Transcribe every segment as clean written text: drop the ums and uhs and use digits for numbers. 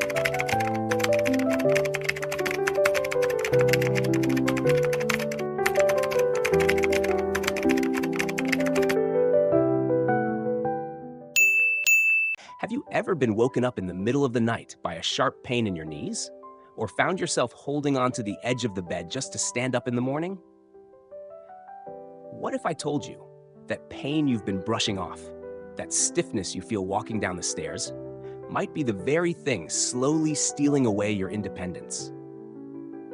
Have you ever been woken up in the middle of the night by a sharp pain in your knees? Or found yourself holding onto the edge of the bed just to stand up in the morning? What if I told you that pain you've been brushing off, that stiffness you feel walking down the stairs, might be the very thing slowly stealing away your independence?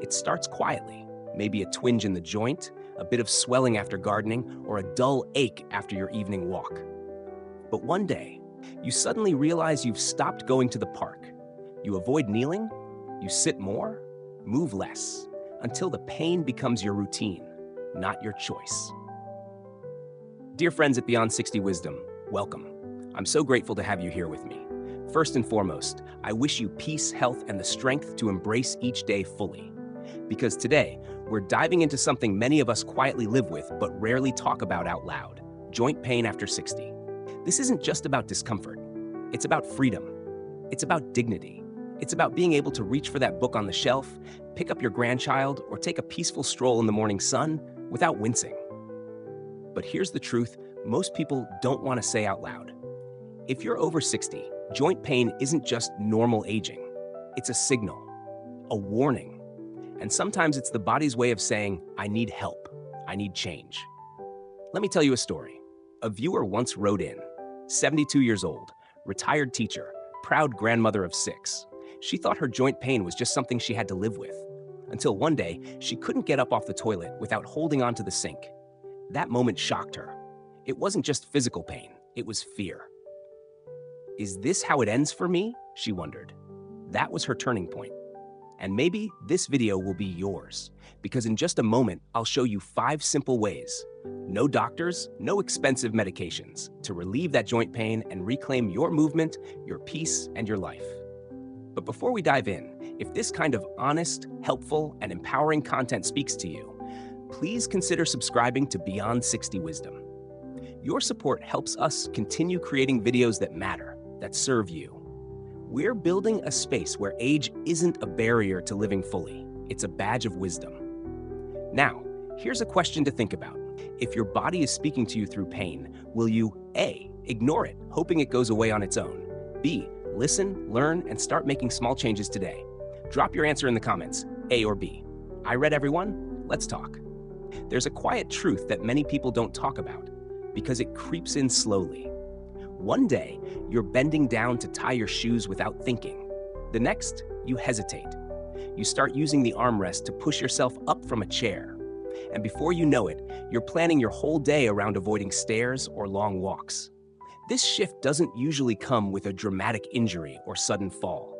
It starts quietly, maybe a twinge in the joint, a bit of swelling after gardening, or a dull ache after your evening walk. But one day, you suddenly realize you've stopped going to the park. You avoid kneeling, you sit more, move less, until the pain becomes your routine, not your choice. Dear friends at Beyond 60 Wisdom, welcome. I'm so grateful to have you here with me. First and foremost, I wish you peace, health, and the strength to embrace each day fully. Because today, we're diving into something many of us quietly live with but rarely talk about out loud: joint pain after 60. This isn't just about discomfort. It's about freedom. It's about dignity. It's about being able to reach for that book on the shelf, pick up your grandchild, or take a peaceful stroll in the morning sun without wincing. But here's the truth most people don't want to say out loud. If you're over 60, joint pain isn't just normal aging. It's a signal, a warning. And sometimes it's the body's way of saying, I need help, I need change. Let me tell you a story. A viewer once wrote in, 72 years old, retired teacher, proud grandmother of 6. She thought her joint pain was just something she had to live with, until one day she couldn't get up off the toilet without holding onto the sink. That moment shocked her. It wasn't just physical pain, it was fear. Is this how it ends for me? She wondered. That was her turning point. And maybe this video will be yours, because in just a moment, I'll show you 5 simple ways, no doctors, no expensive medications, to relieve that joint pain and reclaim your movement, your peace, and your life. But before we dive in, if this kind of honest, helpful, and empowering content speaks to you, please consider subscribing to Beyond 60 Wisdom. Your support helps us continue creating videos that matter, that serve you. We're building a space where age isn't a barrier to living fully. It's a badge of wisdom. Now, here's a question to think about. If your body is speaking to you through pain, will you A, ignore it, hoping it goes away on its own? B, listen, learn, and start making small changes today? Drop your answer in the comments, A or B. I read everyone. Let's talk. There's a quiet truth that many people don't talk about because it creeps in slowly. One day, you're bending down to tie your shoes without thinking. The next, you hesitate. You start using the armrest to push yourself up from a chair. And before you know it, you're planning your whole day around avoiding stairs or long walks. This shift doesn't usually come with a dramatic injury or sudden fall.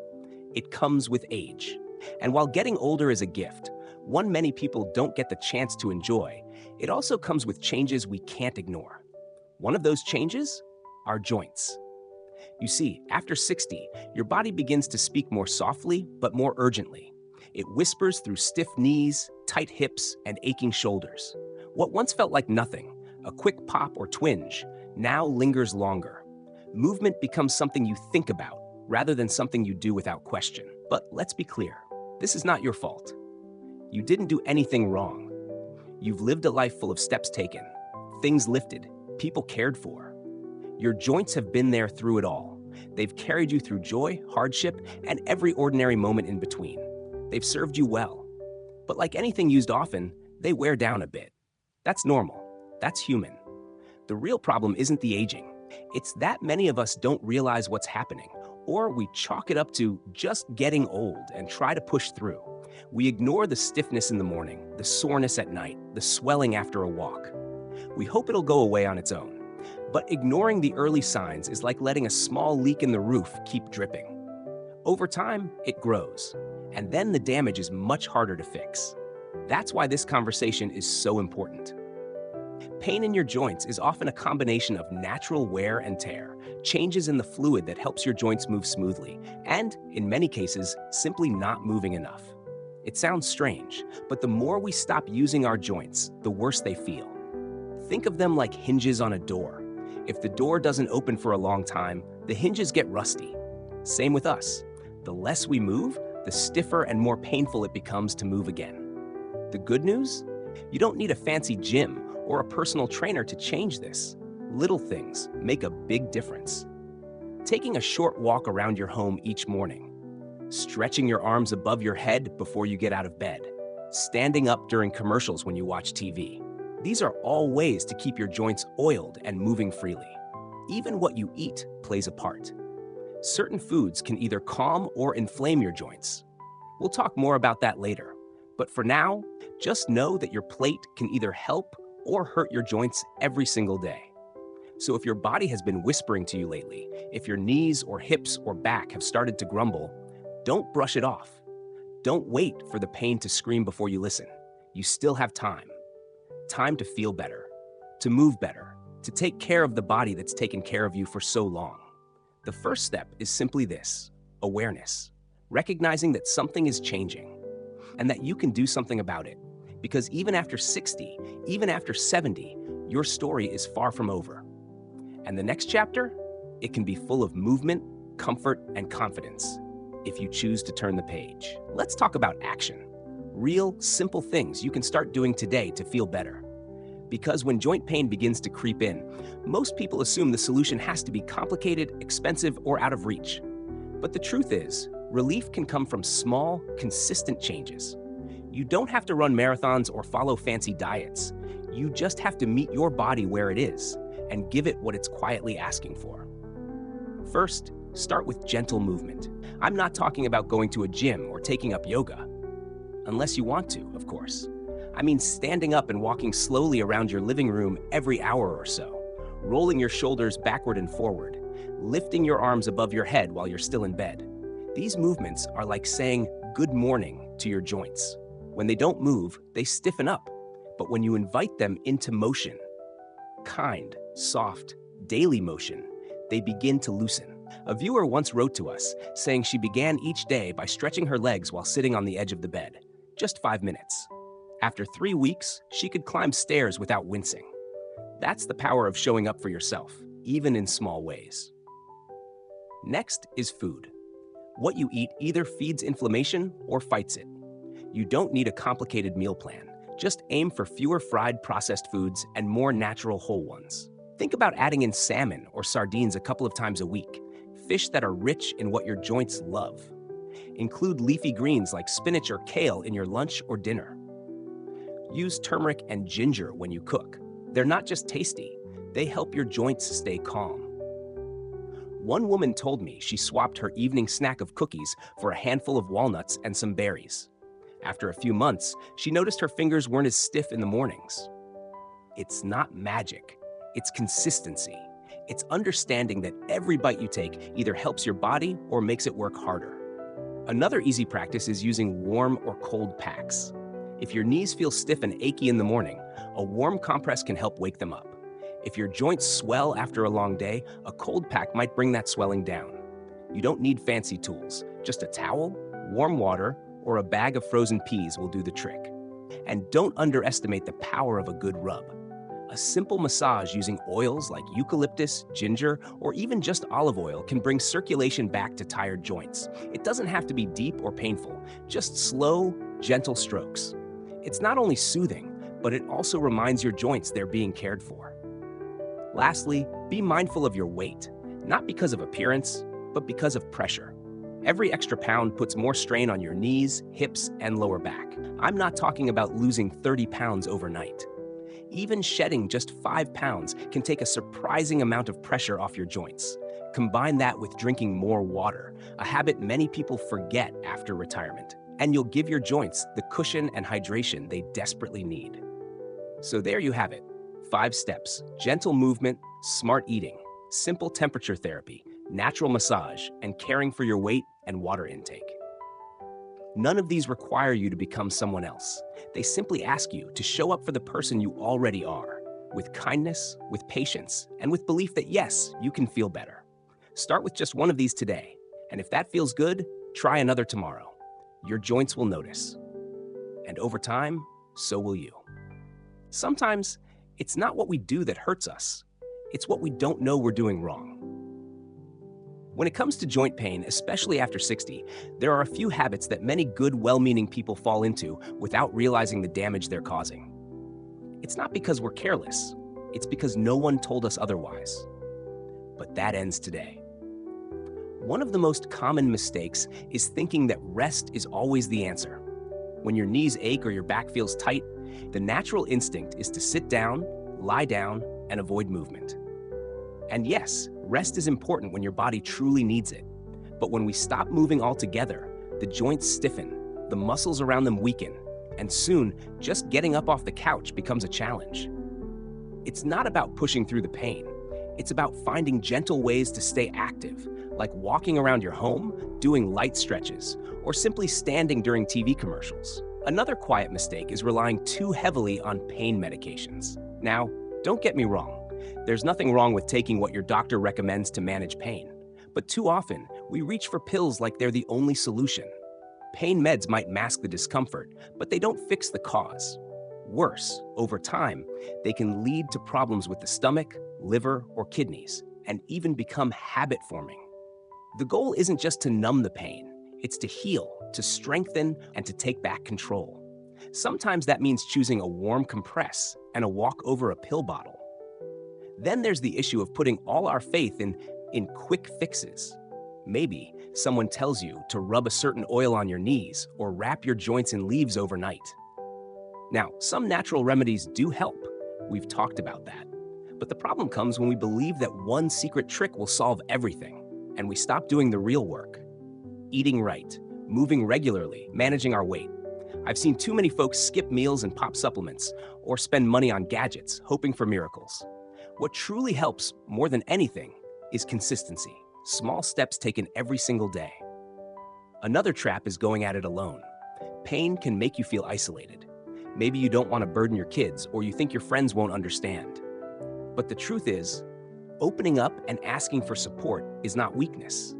It comes with age. And while getting older is a gift, one many people don't get the chance to enjoy, it also comes with changes we can't ignore. One of those changes? Our joints. You see, after 60, your body begins to speak more softly, but more urgently. It whispers through stiff knees, tight hips, and aching shoulders. What once felt like nothing, a quick pop or twinge, now lingers longer. Movement becomes something you think about, rather than something you do without question. But let's be clear, this is not your fault. You didn't do anything wrong. You've lived a life full of steps taken, things lifted, people cared for. Your joints have been there through it all. They've carried you through joy, hardship, and every ordinary moment in between. They've served you well. But like anything used often, they wear down a bit. That's normal. That's human. The real problem isn't the aging. It's that many of us don't realize what's happening, or we chalk it up to just getting old and try to push through. We ignore the stiffness in the morning, the soreness at night, the swelling after a walk. We hope it'll go away on its own. But ignoring the early signs is like letting a small leak in the roof keep dripping. Over time, it grows, and then the damage is much harder to fix. That's why this conversation is so important. Pain in your joints is often a combination of natural wear and tear, changes in the fluid that helps your joints move smoothly, and, in many cases, simply not moving enough. It sounds strange, but the more we stop using our joints, the worse they feel. Think of them like hinges on a door. If the door doesn't open for a long time, the hinges get rusty. Same with us. The less we move, the stiffer and more painful it becomes to move again. The good news? You don't need a fancy gym or a personal trainer to change this. Little things make a big difference. Taking a short walk around your home each morning, stretching your arms above your head before you get out of bed, standing up during commercials when you watch TV. These are all ways to keep your joints oiled and moving freely. Even what you eat plays a part. Certain foods can either calm or inflame your joints. We'll talk more about that later. But for now, just know that your plate can either help or hurt your joints every single day. So if your body has been whispering to you lately, if your knees or hips or back have started to grumble, don't brush it off. Don't wait for the pain to scream before you listen. You still have time. Time to feel better, to move better, to take care of the body that's taken care of you for so long. The first step is simply this: awareness. Recognizing that something is changing and that you can do something about it. Because even after 60, even after 70, your story is far from over. And the next chapter, it can be full of movement, comfort, and confidence if you choose to turn the page. Let's talk about action. Real, simple things you can start doing today to feel better. Because when joint pain begins to creep in, most people assume the solution has to be complicated, expensive, or out of reach. But the truth is, relief can come from small, consistent changes. You don't have to run marathons or follow fancy diets. You just have to meet your body where it is and give it what it's quietly asking for. First, start with gentle movement. I'm not talking about going to a gym or taking up yoga. Unless you want to, of course. I mean standing up and walking slowly around your living room every hour or so, rolling your shoulders backward and forward, lifting your arms above your head while you're still in bed. These movements are like saying good morning to your joints. When they don't move, they stiffen up. But when you invite them into motion, kind, soft, daily motion, they begin to loosen. A viewer once wrote to us saying she began each day by stretching her legs while sitting on the edge of the bed, just 5 minutes. After 3 weeks, she could climb stairs without wincing. That's the power of showing up for yourself, even in small ways. Next is food. What you eat either feeds inflammation or fights it. You don't need a complicated meal plan. Just aim for fewer fried processed foods and more natural whole ones. Think about adding in salmon or sardines a couple of times a week, fish that are rich in what your joints love. Include leafy greens like spinach or kale in your lunch or dinner. Use turmeric and ginger when you cook. They're not just tasty, they help your joints stay calm. One woman told me she swapped her evening snack of cookies for a handful of walnuts and some berries. After a few months, she noticed her fingers weren't as stiff in the mornings. It's not magic, it's consistency. It's understanding that every bite you take either helps your body or makes it work harder. Another easy practice is using warm or cold packs. If your knees feel stiff and achy in the morning, a warm compress can help wake them up. If your joints swell after a long day, a cold pack might bring that swelling down. You don't need fancy tools. Just a towel, warm water, or a bag of frozen peas will do the trick. And don't underestimate the power of a good rub. A simple massage using oils like eucalyptus, ginger, or even just olive oil can bring circulation back to tired joints. It doesn't have to be deep or painful, just slow, gentle strokes. It's not only soothing, but it also reminds your joints they're being cared for. Lastly, be mindful of your weight, not because of appearance, but because of pressure. Every extra pound puts more strain on your knees, hips, and lower back. I'm not talking about losing 30 pounds overnight. Even shedding just 5 pounds can take a surprising amount of pressure off your joints. Combine that with drinking more water, a habit many people forget after retirement, and you'll give your joints the cushion and hydration they desperately need. So there you have it. 5 steps: gentle movement, smart eating, simple temperature therapy, natural massage, and caring for your weight and water intake. None of these require you to become someone else. They simply ask you to show up for the person you already are, with kindness, with patience, and with belief that yes, you can feel better. Start with just one of these today, and if that feels good, try another tomorrow. Your joints will notice. And over time, so will you. Sometimes, it's not what we do that hurts us. It's what we don't know we're doing wrong. When it comes to joint pain, especially after 60, there are a few habits that many good, well-meaning people fall into without realizing the damage they're causing. It's not because we're careless, it's because no one told us otherwise. But that ends today. One of the most common mistakes is thinking that rest is always the answer. When your knees ache or your back feels tight, the natural instinct is to sit down, lie down, and avoid movement. And yes, rest is important when your body truly needs it. But when we stop moving altogether, the joints stiffen, the muscles around them weaken, and soon, just getting up off the couch becomes a challenge. It's not about pushing through the pain. It's about finding gentle ways to stay active, like walking around your home, doing light stretches, or simply standing during TV commercials. Another quiet mistake is relying too heavily on pain medications. Now, don't get me wrong. There's nothing wrong with taking what your doctor recommends to manage pain. But too often, we reach for pills like they're the only solution. Pain meds might mask the discomfort, but they don't fix the cause. Worse, over time, they can lead to problems with the stomach, liver, or kidneys, and even become habit-forming. The goal isn't just to numb the pain, it's to heal, to strengthen, and to take back control. Sometimes that means choosing a warm compress and a walk over a pill bottle. Then there's the issue of putting all our faith in quick fixes. Maybe someone tells you to rub a certain oil on your knees or wrap your joints in leaves overnight. Now, some natural remedies do help. We've talked about that. But the problem comes when we believe that one secret trick will solve everything, and we stop doing the real work. Eating right, moving regularly, managing our weight. I've seen too many folks skip meals and pop supplements, or spend money on gadgets, hoping for miracles. What truly helps, more than anything, is consistency. Small steps taken every single day. Another trap is going at it alone. Pain can make you feel isolated. Maybe you don't want to burden your kids, or you think your friends won't understand. But the truth is, opening up and asking for support is not weakness.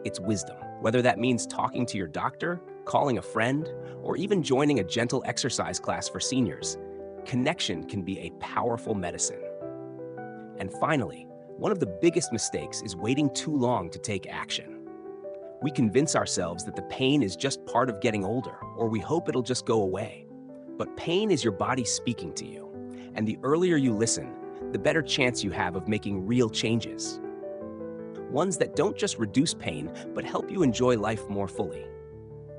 It's wisdom. Whether that means talking to your doctor, calling a friend, or even joining a gentle exercise class for seniors, connection can be a powerful medicine. And finally, one of the biggest mistakes is waiting too long to take action. We convince ourselves that the pain is just part of getting older, or we hope it'll just go away. But pain is your body speaking to you, and the earlier you listen, the better chance you have of making real changes. Ones that don't just reduce pain, but help you enjoy life more fully.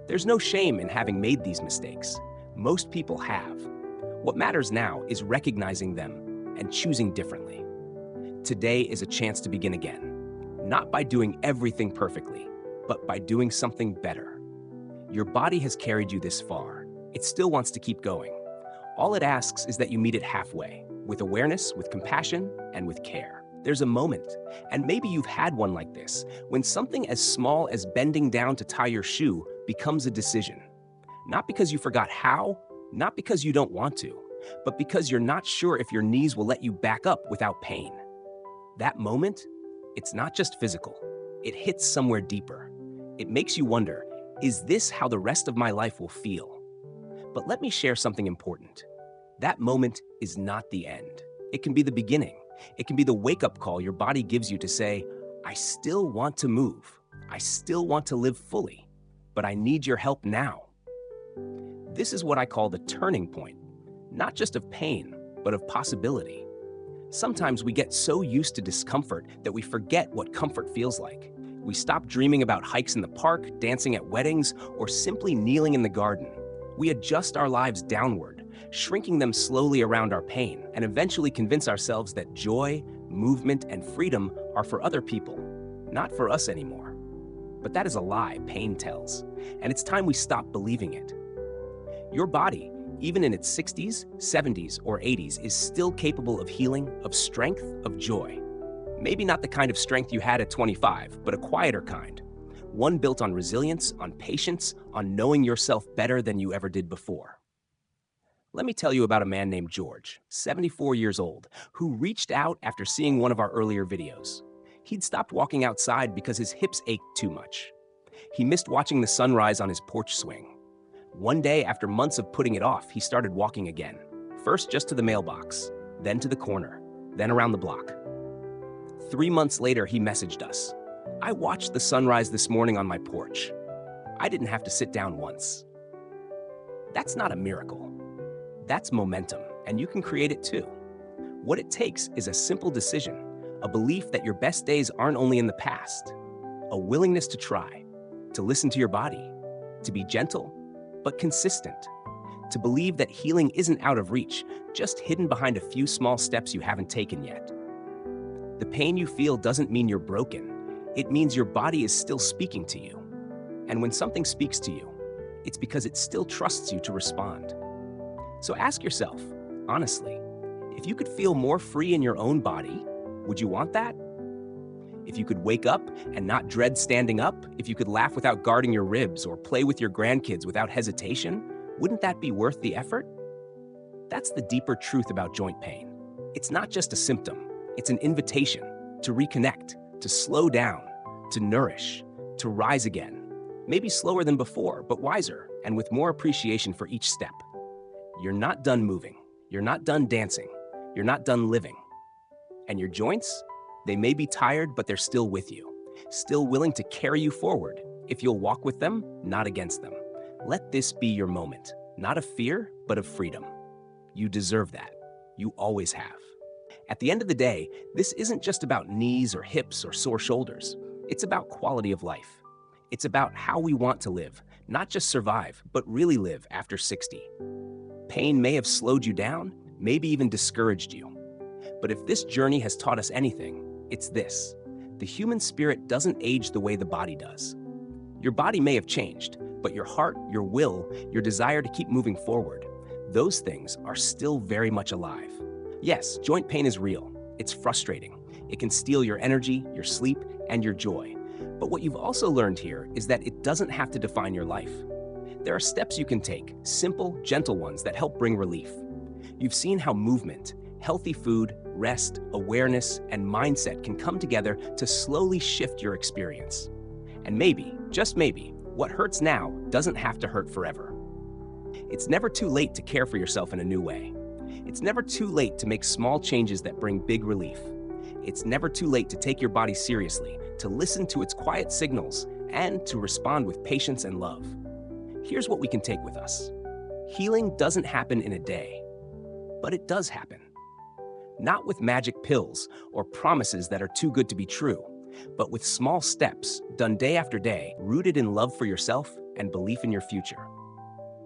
There's no shame in having made these mistakes. Most people have. What matters now is recognizing them and choosing differently. Today is a chance to begin again, not by doing everything perfectly, but by doing something better. Your body has carried you this far. It still wants to keep going. All it asks is that you meet it halfway, with awareness, with compassion, and with care. There's a moment, and maybe you've had one like this, when something as small as bending down to tie your shoe becomes a decision. Not because you forgot how, not because you don't want to, but because you're not sure if your knees will let you back up without pain. That moment, it's not just physical. It hits somewhere deeper. It makes you wonder, is this how the rest of my life will feel? But let me share something important. That moment is not the end. It can be the beginning. It can be the wake-up call your body gives you to say, I still want to move. I still want to live fully, but I need your help now. This is what I call the turning point, not just of pain, but of possibility. Sometimes we get so used to discomfort that we forget what comfort feels like. We stop dreaming about hikes in the park, dancing at weddings, or simply kneeling in the garden. We adjust our lives downward, shrinking them slowly around our pain, and eventually convince ourselves that joy, movement, and freedom are for other people, not for us anymore. But that is a lie pain tells, and it's time we stop believing it. Your body, even in its 60s, 70s, or 80s, is still capable of healing, of strength, of joy. Maybe not the kind of strength you had at 25, but a quieter kind. One built on resilience, on patience, on knowing yourself better than you ever did before. Let me tell you about a man named George, 74 years old, who reached out after seeing one of our earlier videos. He'd stopped walking outside because his hips ached too much. He missed watching the sunrise on his porch swing. One day, after months of putting it off, he started walking again. First just to the mailbox, then to the corner, then around the block. 3 months later, he messaged us. I watched the sunrise this morning on my porch. I didn't have to sit down once. That's not a miracle. That's momentum, and you can create it too. What it takes is a simple decision, a belief that your best days aren't only in the past, a willingness to try, to listen to your body, to be gentle, but consistent, to believe that healing isn't out of reach, just hidden behind a few small steps you haven't taken yet. The pain you feel doesn't mean you're broken. It means your body is still speaking to you. And when something speaks to you, it's because it still trusts you to respond. So ask yourself, honestly, if you could feel more free in your own body, would you want that? If you could wake up and not dread standing up, if you could laugh without guarding your ribs or play with your grandkids without hesitation, wouldn't that be worth the effort? That's the deeper truth about joint pain. It's not just a symptom, it's an invitation to reconnect, to slow down, to nourish, to rise again. Maybe slower than before, but wiser and with more appreciation for each step. You're not done moving. You're not done dancing. You're not done living. And your joints? They may be tired, but they're still with you, still willing to carry you forward if you'll walk with them, not against them. Let this be your moment, not of fear, but of freedom. You deserve that. You always have. At the end of the day, this isn't just about knees or hips or sore shoulders. It's about quality of life. It's about how we want to live, not just survive, but really live after 60. Pain may have slowed you down, maybe even discouraged you. But if this journey has taught us anything, it's this: the human spirit doesn't age the way the body does. Your body may have changed, but your heart, your will, your desire to keep moving forward, those things are still very much alive. Yes, joint pain is real. It's frustrating. It can steal your energy, your sleep, and your joy. But what you've also learned here is that it doesn't have to define your life. There are steps you can take, simple, gentle ones that help bring relief. You've seen how movement, healthy food, rest, awareness, and mindset can come together to slowly shift your experience. And maybe, just maybe, what hurts now doesn't have to hurt forever. It's never too late to care for yourself in a new way. It's never too late to make small changes that bring big relief. It's never too late to take your body seriously, to listen to its quiet signals, and to respond with patience and love. Here's what we can take with us. Healing doesn't happen in a day, but it does happen. Not with magic pills or promises that are too good to be true, but with small steps done day after day, rooted in love for yourself and belief in your future.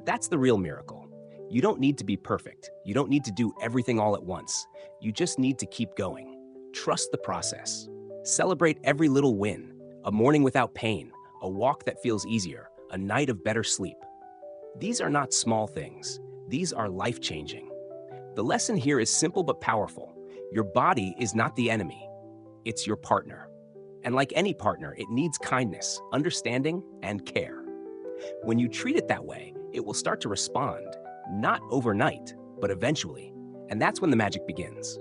That's the real miracle. You don't need to be perfect. You don't need to do everything all at once. You just need to keep going. Trust the process. Celebrate every little win, a morning without pain, a walk that feels easier, a night of better sleep. These are not small things. These are life-changing. The lesson here is simple but powerful. Your body is not the enemy. It's your partner. And like any partner, it needs kindness, understanding, and care. When you treat it that way, it will start to respond, not overnight, but eventually. And that's when the magic begins.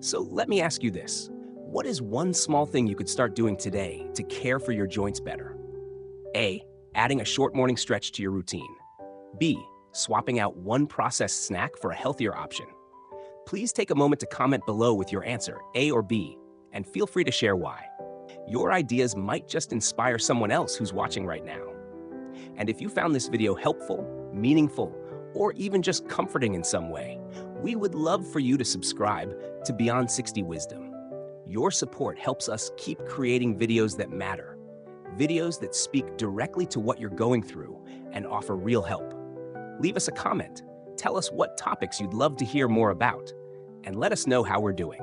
So let me ask you this. What is one small thing you could start doing today to care for your joints better? A, adding a short morning stretch to your routine. B, swapping out one processed snack for a healthier option. Please take a moment to comment below with your answer, A or B, and feel free to share why. Your ideas might just inspire someone else who's watching right now. And if you found this video helpful, meaningful, or even just comforting in some way, we would love for you to subscribe to Beyond 60 Wisdom. Your support helps us keep creating videos that matter, videos that speak directly to what you're going through and offer real help. Leave us a comment, tell us what topics you'd love to hear more about, and let us know how we're doing.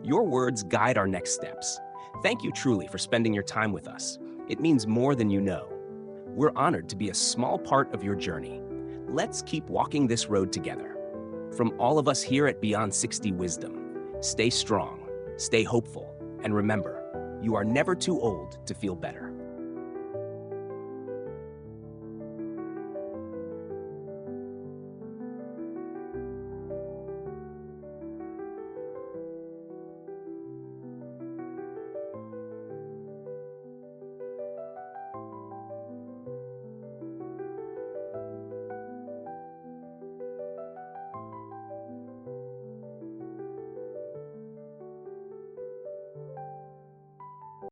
Your words guide our next steps. Thank you truly for spending your time with us. It means more than you know. We're honored to be a small part of your journey. Let's keep walking this road together. From all of us here at Beyond 60 Wisdom, stay strong, stay hopeful, and remember, you are never too old to feel better.